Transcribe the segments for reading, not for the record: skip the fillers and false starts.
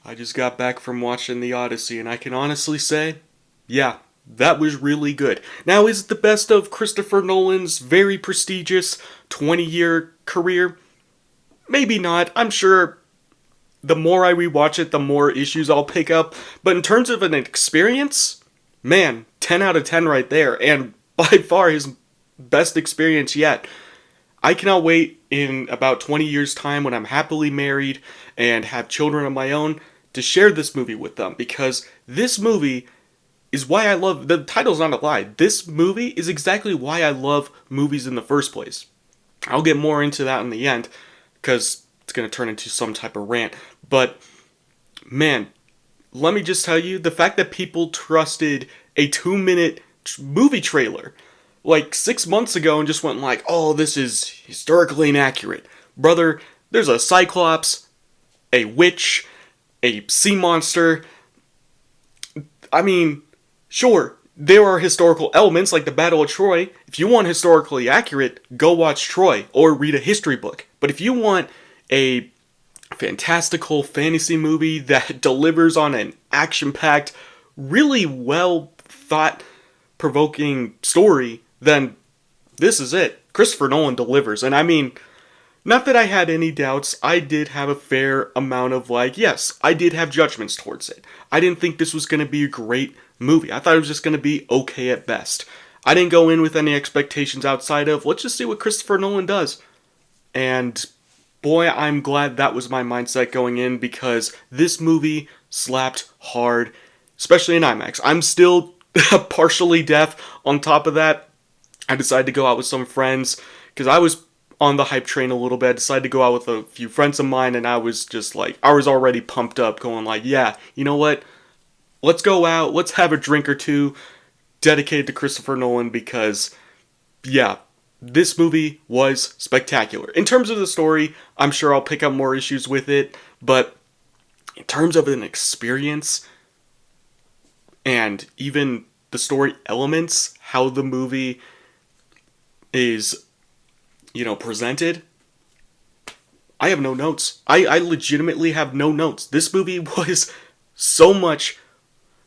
I just got back from watching the Odyssey, and I can honestly say, yeah, that was really good. Now, is it the best of Christopher Nolan's very prestigious 20-year career? Maybe not. I'm sure the more I rewatch it, the more issues I'll pick up. But in terms of an experience, man, 10 out of 10 right there, and by far his best experience yet. I cannot wait in about 20 years' time when I'm happily married and have children of my own to share this movie with them, because this movie is why I love the title's not a lie. This movie is exactly why I love movies in the first place. I'll get more into that in the end because it's going to turn into some type of rant. But man, let me just tell you, the fact that people trusted a 2-minute movie trailer like 6 months ago and just went like, oh, this is historically inaccurate. Brother, there's a cyclops, a witch, a sea monster. I mean, sure, there are historical elements like the Battle of Troy. If you want historically accurate, go watch Troy or read a history book. But if you want a fantastical fantasy movie that delivers on an action-packed, really well thought provoking story, then this is it. Christopher Nolan delivers. And I mean, not that I had any doubts, I did have a fair amount of yes, I did have judgments towards it. I didn't think this was going to be a great movie. I thought it was just going to be okay at best. I didn't go in with any expectations outside of, let's just see what Christopher Nolan does. And boy, I'm glad that was my mindset going in, because this movie slapped hard, especially in IMAX. I'm still partially deaf. On top of that, I decided to go out with some friends because I was on the hype train a little bit. I decided to go out with a few friends of mine, and I was just I was already pumped up, going yeah, you know what? Let's go out, let's have a drink or two dedicated to Christopher Nolan, because, yeah, this movie was spectacular. In terms of the story, I'm sure I'll pick up more issues with it, but in terms of an experience, and even the story elements, how the movie is, presented, I have no notes. I legitimately have no notes. This movie was so much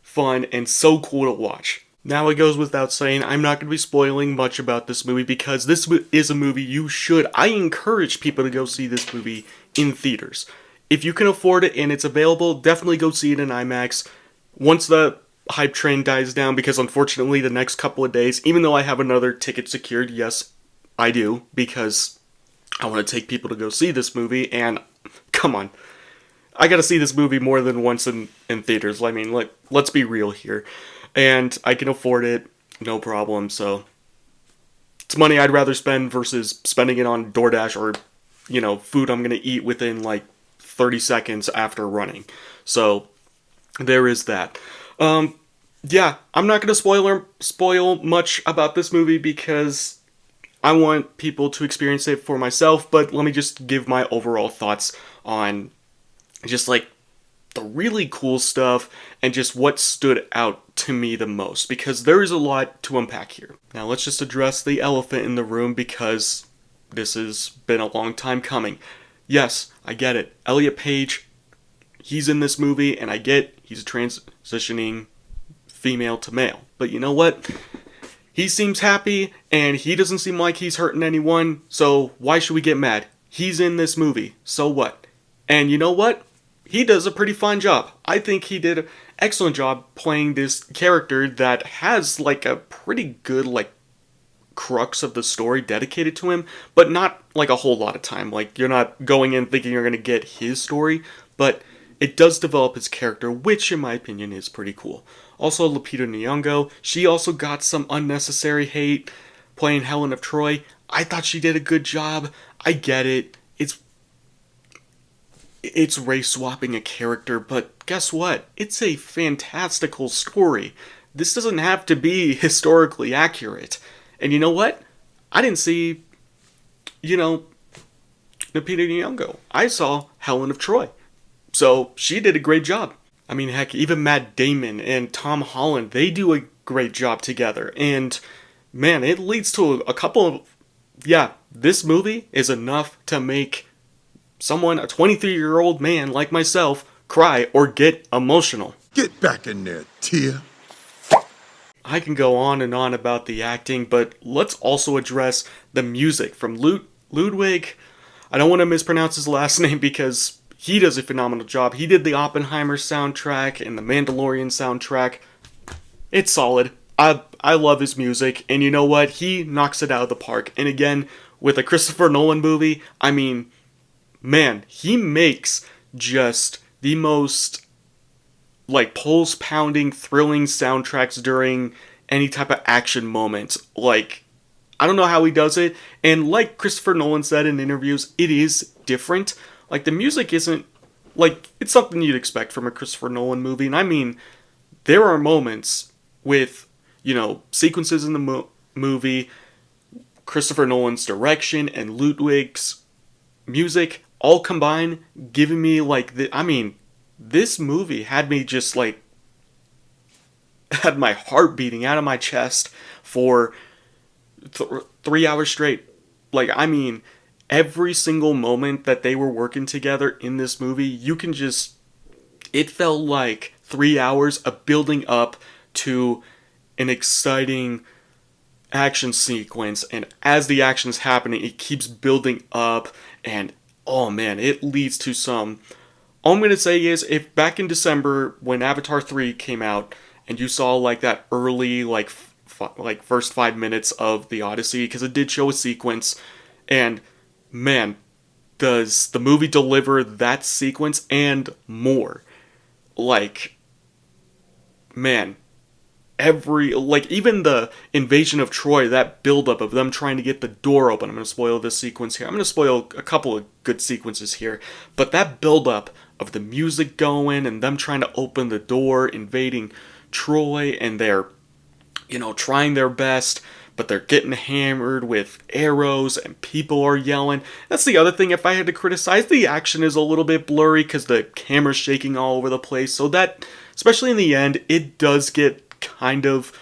fun and so cool to watch. Now it goes without saying, I'm not going to be spoiling much about this movie, because this is a movie I encourage people to go see this movie in theaters. If you can afford it and it's available, definitely go see it in IMAX. Once the hype train dies down, because unfortunately the next couple of days, even though I have another ticket secured, yes, I do, because I want to take people to go see this movie, and come on, I gotta see this movie more than once in theaters. I mean, let's be real here. And I can afford it, no problem, so it's money I'd rather spend versus spending it on DoorDash or, food I'm gonna eat within 30 seconds after running. So there is that. Yeah, I'm not gonna spoil much about this movie because I want people to experience it for myself, but let me just give my overall thoughts on just the really cool stuff and just what stood out to me the most, because there is a lot to unpack here. Now let's just address the elephant in the room, because this has been a long time coming. Yes, I get it. Elliot Page, he's in this movie, and I get he's transitioning female to male. But you know what? He seems happy, and he doesn't seem like he's hurting anyone, so why should we get mad? He's in this movie, so what? And you know what? He does a pretty fine job. I think he did an excellent job playing this character that has a pretty good crux of the story dedicated to him, but not a whole lot of time. You're not going in thinking you're going to get his story, but it does develop his character, which in my opinion is pretty cool. Also, Lupita Nyong'o, she also got some unnecessary hate playing Helen of Troy. I thought she did a good job. I get it. It's race swapping a character, but guess what? It's a fantastical story. This doesn't have to be historically accurate. And you know what? I didn't see, Lupita Nyong'o. I saw Helen of Troy. So she did a great job. I mean, heck, even Matt Damon and Tom Holland, they do a great job together. And man, it leads to a couple of, this movie is enough to make someone, a 23-year-old man like myself, cry, or get emotional. Get back in there, Tia. I can go on and on about the acting, but let's also address the music from Ludwig. I don't want to mispronounce his last name because he does a phenomenal job. He did the Oppenheimer soundtrack and the Mandalorian soundtrack. It's solid. I love his music, and you know what? He knocks it out of the park. And again, with a Christopher Nolan movie, I mean, man, he makes just the most like pulse pounding, thrilling soundtracks during any type of action moments. Like, I don't know how he does it. And like Christopher Nolan said in interviews, it is different. Like, the music isn't like, it's something you'd expect from a Christopher Nolan movie. And I mean, there are moments with, sequences in the movie, Christopher Nolan's direction, and Ludwig's music all combined, giving me like this movie had me just like had my heart beating out of my chest for 3 hours straight. Like, I mean, every single moment that they were working together in this movie, it felt like 3 hours of building up to an exciting action sequence, and as the action's happening, it keeps building up, and oh man, it leads to some. All I'm gonna say is, if back in December when Avatar 3 came out, and you saw like that early like first 5 minutes of the Odyssey, because it did show a sequence, and man, does the movie deliver that sequence and more. Like, man, even the invasion of Troy, that buildup of them trying to get the door open. I'm going to spoil this sequence here. I'm going to spoil a couple of good sequences here. But that buildup of the music going and them trying to open the door, invading Troy, and they're, trying their best, but they're getting hammered with arrows and people are yelling. That's the other thing, if I had to criticize, the action is a little bit blurry because the camera's shaking all over the place. So that, especially in the end, it does get kind of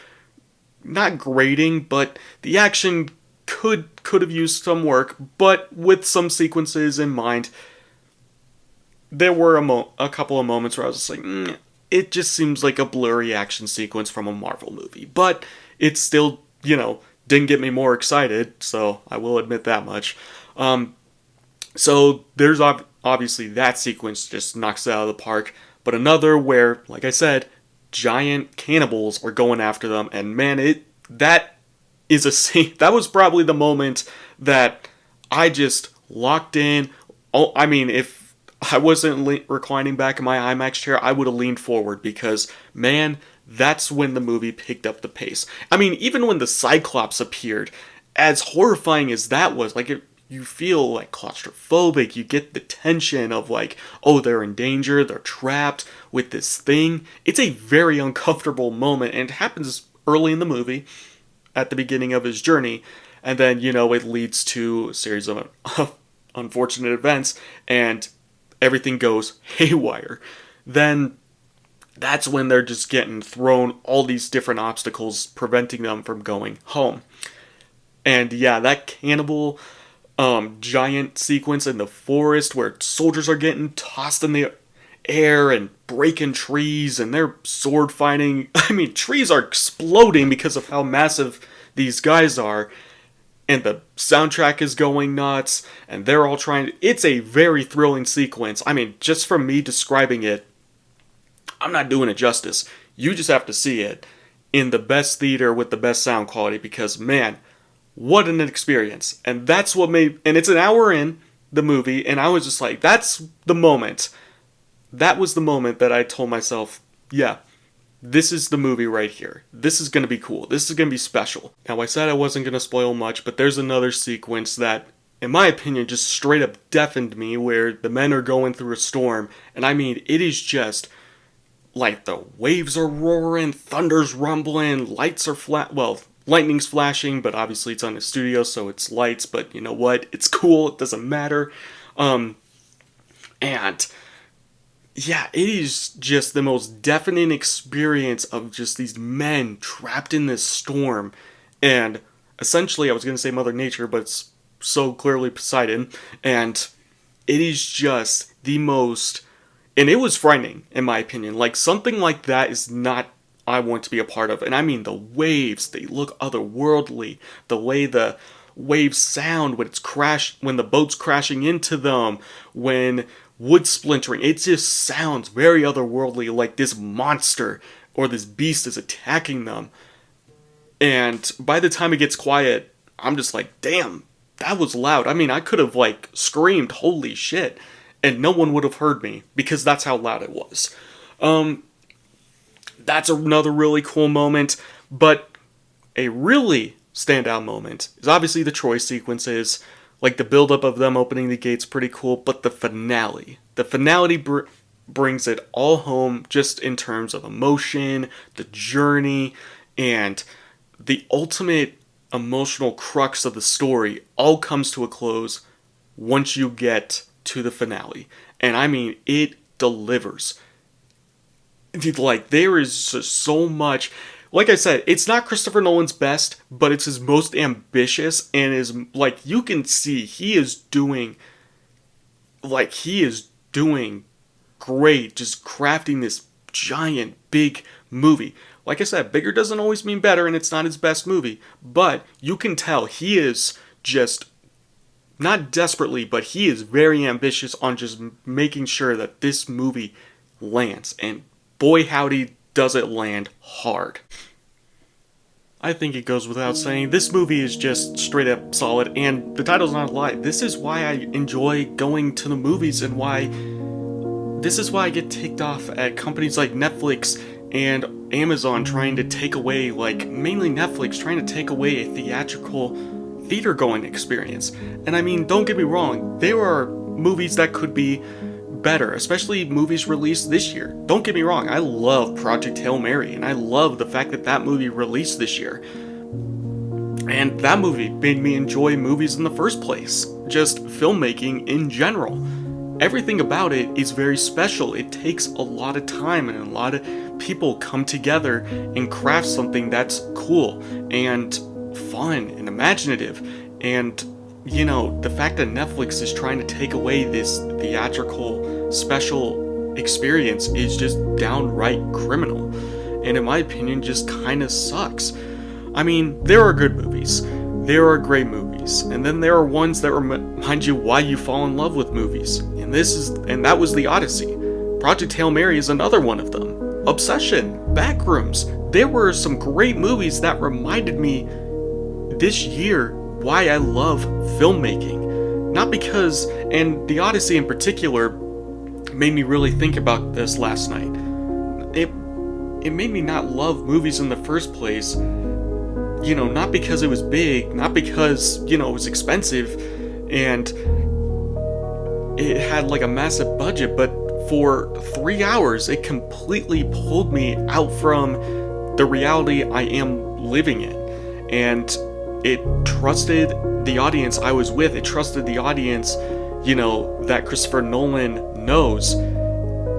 not grating, but the action could have used some work. But with some sequences in mind, there were a couple of moments where I was just like, it just seems like a blurry action sequence from a Marvel movie. But it still, didn't get me more excited, so I will admit that much. So there's obviously that sequence just knocks it out of the park. But another where, like I said, giant cannibals are going after them, and man, that is a scene. That was probably the moment that I just locked in. Oh, I mean, if I wasn't reclining back in my IMAX chair, I would have leaned forward, because man, that's when the movie picked up the pace. I mean, even when the Cyclops appeared, as horrifying as that was, like, you feel like claustrophobic, you get the tension of like, oh, they're in danger, they're trapped with this thing. It's a very uncomfortable moment, and it happens early in the movie, at the beginning of his journey, and then, it leads to a series of unfortunate events, and everything goes haywire. Then that's when they're just getting thrown all these different obstacles, preventing them from going home. And yeah, that cannibal giant sequence in the forest where soldiers are getting tossed in the air and breaking trees, and they're sword fighting. I mean, trees are exploding because of how massive these guys are, and the soundtrack is going nuts, and they're all it's a very thrilling sequence. I mean, just from me describing it, I'm not doing it justice. You just have to see it in the best theater with the best sound quality, because man, what an experience. And that's what and it's an hour in the movie, and I was just like, that's the moment. That was the moment that I told myself, yeah, this is the movie right here. This is going to be cool. This is going to be special. Now, I said I wasn't going to spoil much, but there's another sequence that, in my opinion, just straight up deafened me, where the men are going through a storm, and I mean, it is just like the waves are roaring, thunder's rumbling, lights are lightning's flashing, but obviously it's on the studio, so it's lights, but you know what? It's cool, it doesn't matter. And yeah, it is just the most deafening experience of just these men trapped in this storm. And essentially, I was going to say Mother Nature, but it's so clearly Poseidon. And it is just the most And it was frightening, in my opinion. Like, something like that is not I want to be a part of. And I mean, the waves, they look otherworldly. The way the waves sound when the boat's crashing into them, when wood splintering, it just sounds very otherworldly, like this monster or this beast is attacking them. And by the time it gets quiet, I'm just like, damn, that was loud. I mean, I could have like screamed, holy shit, and no one would have heard me because that's how loud it was. That's another really cool moment, but a really standout moment is obviously the Troy sequences, like the buildup of them opening the gates, pretty cool, but the finale. The finale brings it all home just in terms of emotion, the journey, and the ultimate emotional crux of the story all comes to a close once you get to the finale. And I mean, it delivers. Like, there is just so much. Like I said, it's not Christopher Nolan's best, but it's his most ambitious, and is, like, you can see he is doing great, just crafting this giant, big movie. Like I said, bigger doesn't always mean better, and it's not his best movie, but you can tell he is just, not desperately, but he is very ambitious on just making sure that this movie lands, and boy howdy does it land hard. I think it goes without saying, this movie is just straight up solid, and the title's not a lie. This is why I enjoy going to the movies, and this is why I get ticked off at companies like Netflix and Amazon trying to take away, like, mainly Netflix, trying to take away a theatrical theater-going experience. And I mean, don't get me wrong, there are movies that could be better, especially movies released this year. Don't get me wrong, I love Project Hail Mary, and I love the fact that that movie released this year. And that movie made me enjoy movies in the first place, just filmmaking in general. Everything about it is very special. It takes a lot of time, and a lot of people come together and craft something that's cool and fun and imaginative. And you know, the fact that Netflix is trying to take away this theatrical special experience is just downright criminal, and in my opinion just kind of sucks. I mean, there are good movies, there are great movies, and then there are ones that remind you why you fall in love with movies, and that was the Odyssey. Project Hail Mary is another one of them. Obsession, Backrooms, there were some great movies that reminded me this year why I love filmmaking. Not because, and the Odyssey in particular made me really think about this last night. It made me not love movies in the first place, you know, not because it was big, not because, you know, it was expensive and it had like a massive budget, but for 3 hours it completely pulled me out from the reality I am living in. And it trusted the audience I was with. It trusted the audience, you know, that Christopher Nolan knows.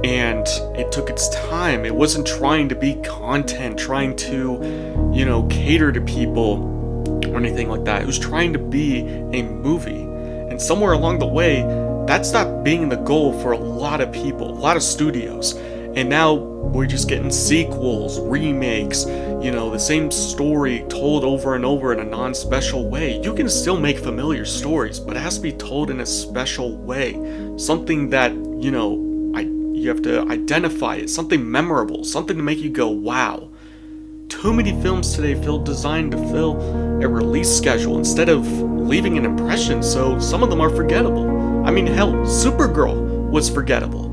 And it took its time. It wasn't trying to be content, trying to, you know, cater to people or anything like that. It was trying to be a movie. And somewhere along the way, that stopped being the goal for a lot of people, a lot of studios. And now we're just getting sequels, remakes, you know, the same story told over and over in a non-special way. You can still make familiar stories, but it has to be told in a special way. Something that, you know, you have to identify it, something memorable, something to make you go, wow. Too many films today feel designed to fill a release schedule instead of leaving an impression, so some of them are forgettable. I mean, hell, Supergirl was forgettable.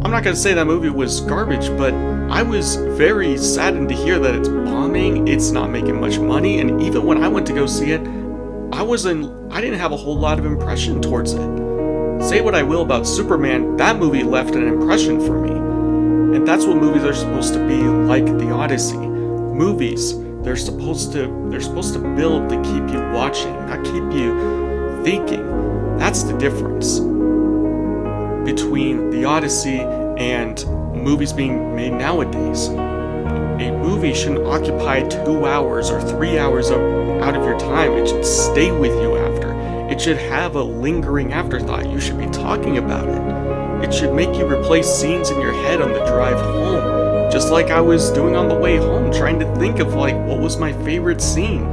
I'm not going to say that movie was garbage, but I was very saddened to hear that it's bombing, it's not making much money, and even when I went to go see it, I didn't have a whole lot of impression towards it. Say what I will about Superman, that movie left an impression for me. And that's what movies are supposed to be like the Odyssey. Movies, they're supposed to build to keep you watching, not keep you thinking. That's the difference between the Odyssey and movies being made nowadays. A movie shouldn't occupy 2 hours or 3 hours out of your time. It should stay with you after. It should have a lingering afterthought. You should be talking about it. It should make you replay scenes in your head on the drive home, just like I was doing on the way home, trying to think of like, what was my favorite scene?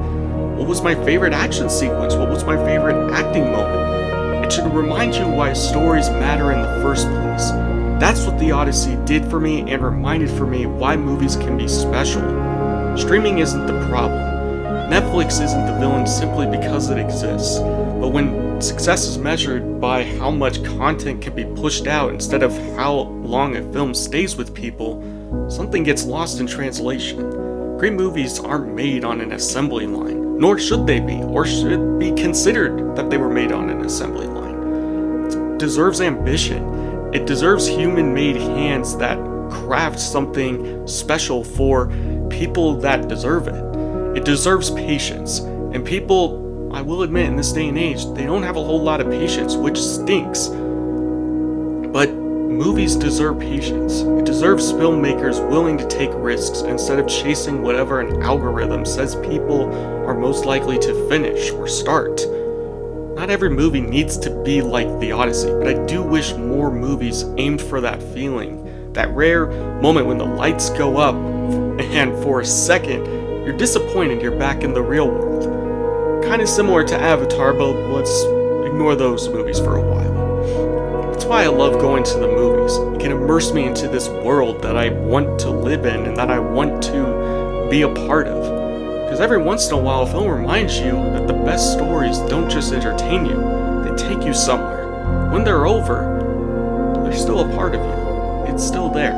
What was my favorite action sequence? What was my favorite acting moment? It should remind you why stories matter in the first place. That's what the Odyssey did for me and reminded for me why movies can be special. Streaming isn't the problem. Netflix isn't the villain simply because it exists. But when success is measured by how much content can be pushed out instead of how long a film stays with people, something gets lost in translation. Great movies aren't made on an assembly line, nor should they be, or should be considered that they were made on an assembly line. It deserves ambition. It deserves human-made hands that craft something special for people that deserve it. It deserves patience, and people, I will admit, in this day and age, they don't have a whole lot of patience, which stinks. But movies deserve patience. It deserves filmmakers willing to take risks instead of chasing whatever an algorithm says people are most likely to finish or start. Not every movie needs to be like The Odyssey, but I do wish more movies aimed for that feeling, that rare moment when the lights go up and for a second you're disappointed you're back in the real world. Kind of similar to Avatar, but let's ignore those movies for a while. That's why I love going to the movies. It can immerse me into this world that I want to live in and that I want to be a part of. Because every once in a while, a film reminds you that the best stories don't just entertain you, they take you somewhere. When they're over, they're still a part of you. It's still there.